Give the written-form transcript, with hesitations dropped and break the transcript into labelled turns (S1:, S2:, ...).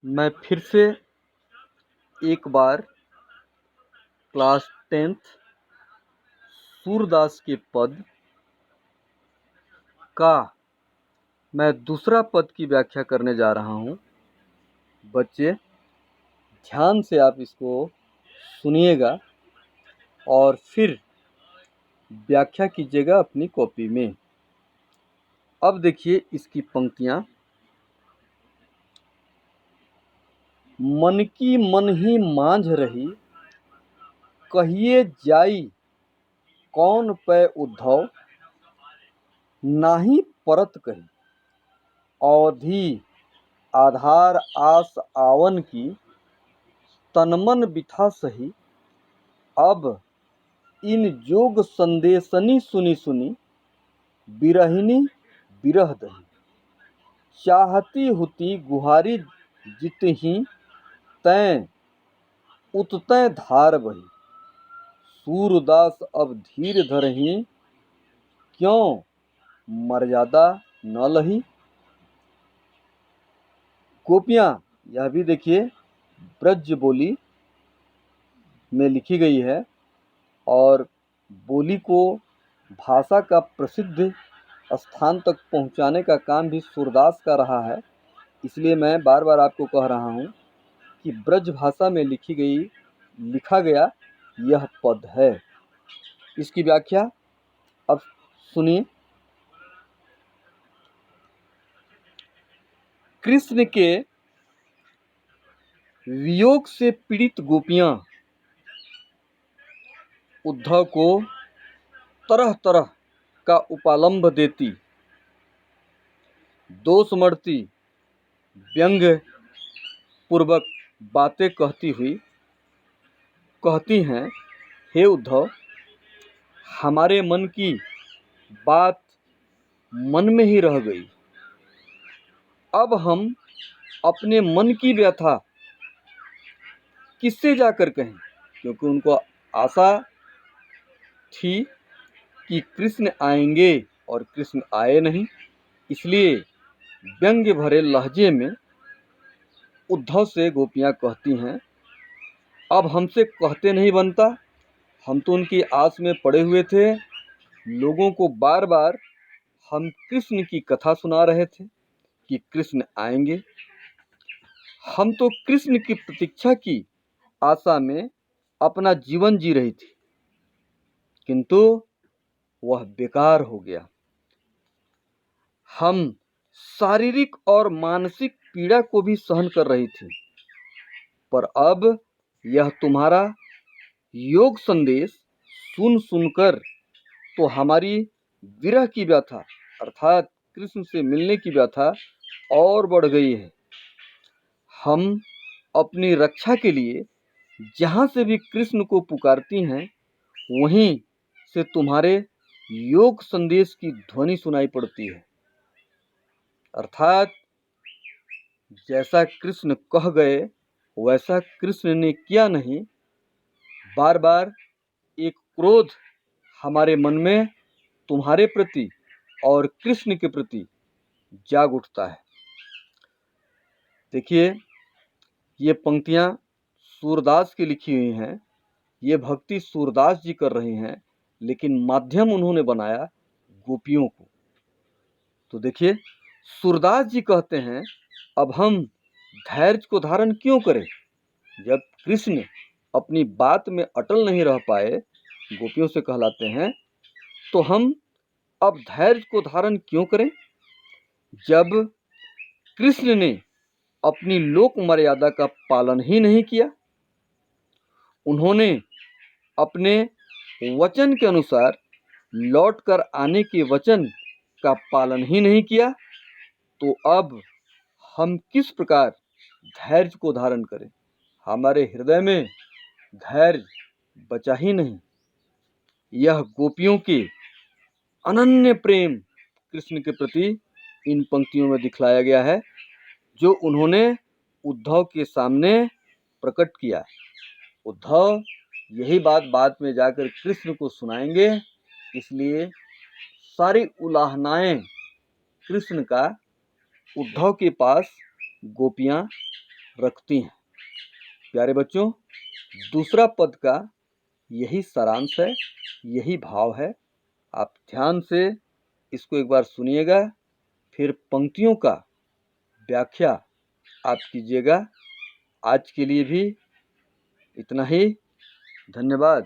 S1: मैं फिर से एक बार क्लास 10th सूरदास के पद का मैं दूसरा पद की व्याख्या करने जा रहा हूँ। बच्चे ध्यान से आप इसको सुनिएगा और फिर व्याख्या कीजिएगा अपनी कॉपी में। अब देखिए इसकी पंक्तियाँ। मन की मन ही मांझ रही, कहिए जाई कौन पै उद्धव, नाही परत कही। अवधि आधार आस आवन की, तनमन बिथा सही। अब इन जोग संदेशनी सुनी सुनी, बिरहिनी बिरह दही। चाहती हुती गुहारी जितही, तैं उततै धार बही। सूरदास अब धीर धरही, क्यों मर्यादा न लही। गोपियाँ, यह भी देखिए ब्रज बोली में लिखी गई है और बोली को भाषा का प्रसिद्ध स्थान तक पहुंचाने का काम भी सूरदास का रहा है। इसलिए मैं बार बार आपको कह रहा हूं कि ब्रज भाषा में लिखा गया यह पद है। इसकी व्याख्या अब सुनिए। कृष्ण के वियोग से पीड़ित गोपियां उद्धव को तरह तरह का उपालंब देती, दोष मढ़ती, व्यंग पूर्वक बातें कहती हैं, हे उद्धव, हमारे मन की बात मन में ही रह गई। अब हम अपने मन की व्यथा किससे जाकर कहें, क्योंकि उनको आशा थी कि कृष्ण आएंगे और कृष्ण आए नहीं। इसलिए व्यंग्य भरे लहजे में उद्धव से गोपियां कहती हैं, अब हमसे कहते नहीं बनता, हम तो उनकी आस में पड़े हुए थे। लोगों को बार बार हम कृष्ण की कथा सुना रहे थे कि कृष्ण आएंगे। हम तो कृष्ण की प्रतीक्षा की आशा में अपना जीवन जी रही थी, किंतु वह बेकार हो गया। हम शारीरिक और मानसिक पीड़ा को भी सहन कर रही थी, पर अब यह तुम्हारा योग संदेश सुन सुनकर तो हमारी विरह की व्यथा अर्थात कृष्ण से मिलने की व्यथा और बढ़ गई है। हम अपनी रक्षा के लिए जहाँ से भी कृष्ण को पुकारती हैं, वहीं से तुम्हारे योग संदेश की ध्वनि सुनाई पड़ती है। अर्थात जैसा कृष्ण कह गए वैसा कृष्ण ने किया नहीं। बार बार एक क्रोध हमारे मन में तुम्हारे प्रति और कृष्ण के प्रति जाग उठता है। देखिए, ये पंक्तियां सूरदास की लिखी हुई हैं। ये भक्ति सूरदास जी कर रहे हैं, लेकिन माध्यम उन्होंने बनाया गोपियों को। तो देखिए, सूरदास जी कहते हैं, अब हम धैर्य को धारण क्यों करें। जब कृष्ण अपनी बात में अटल नहीं रह पाए, गोपियों से कहलाते हैं, तो हम अब धैर्य को धारण क्यों करें। जब कृष्ण ने अपनी लोक मर्यादा का पालन ही नहीं किया, उन्होंने अपने वचन के अनुसार लौटकर आने के वचन का पालन ही नहीं किया, तो अब हम किस प्रकार धैर्य को धारण करें। हमारे हृदय में धैर्य बचा ही नहीं। यह गोपियों के अनन्य प्रेम कृष्ण के प्रति इन पंक्तियों में दिखलाया गया है, जो उन्होंने उद्धव के सामने प्रकट किया। उद्धव यही बात बाद में जाकर कृष्ण को सुनाएंगे, इसलिए सारी उलाहनाएं कृष्ण का उद्धव के पास गोपियां रखती हैं। प्यारे बच्चों, दूसरा पद का यही सारांश है, यही भाव है। आप ध्यान से इसको एक बार सुनिएगा, फिर पंक्तियों का व्याख्या आप कीजिएगा। आज के लिए भी इतना ही। धन्यवाद।